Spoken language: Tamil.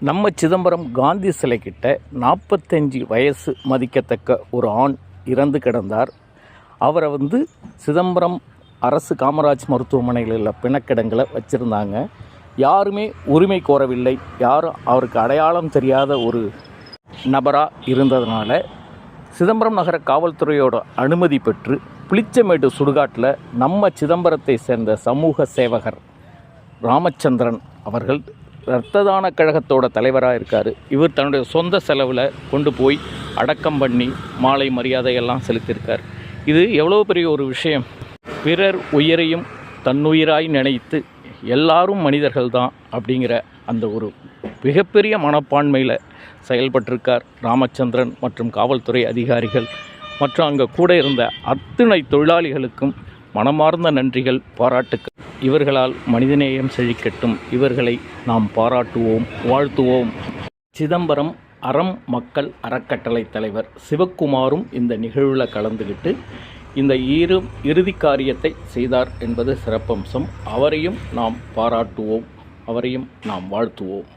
நம்ம சிதம்பரம் காந்தி சிலைக்கிட்ட 45 வயசு மதிக்கத்தக்க ஒரு ஆண் இறந்து கிடந்தார். அவரை சிதம்பரம் அரசு காமராஜ் மருத்துவமனையில் உள்ள பிணக்கிடங்களை வச்சுருந்தாங்க. யாருமே உரிமை கோரவில்லை. யாரும் அவருக்கு அடையாளம் தெரியாத ஒரு நபராக இருந்ததுனால சிதம்பரம் நகர காவல்துறையோட அனுமதி பெற்று புளிச்சமேடு சுடுகாட்டில் நம்ம சிதம்பரத்தை சேர்ந்த சமூக சேவகர் ராமச்சந்திரன் அவர்கள் இரத்த தான கழகத்தோட தலைவராக இருக்கார். இவர் தன்னுடைய சொந்த செலவில் கொண்டு போய் அடக்கம் பண்ணி மாலை மரியாதையெல்லாம் செலுத்தியிருக்கார். இது எவ்வளோ பெரிய ஒரு விஷயம். பிறர் உயிரையும் தன்னுயிராய் நினைத்து எல்லாரும் மனிதர்கள் தான் அப்படிங்கிற அந்த ஒரு மிகப்பெரிய மனப்பான்மையில் செயல்பட்டிருக்கார் ராமச்சந்திரன் மற்றும் காவல்துறை அதிகாரிகள் மற்றும் அங்கே கூட இருந்த அத்தனை தொழிலாளிகளுக்கும் மனமார்ந்த நன்றிகள், பாராட்டுக்கள். இவர்களால் மனிதநேயம் செழிக்கட்டும். இவர்களை நாம் பாராட்டுவோம், வாழ்த்துவோம். சிதம்பரம் அறம் மக்கள் அறக்கட்டளை தலைவர் சிவக்குமாரும் இந்த நிகழ்வில் கலந்துக்கிட்டு இந்த இறுதி காரியத்தை செய்தார் என்பது சிறப்பம்சம். அவரையும் நாம் பாராட்டுவோம், அவரையும் நாம் வாழ்த்துவோம்.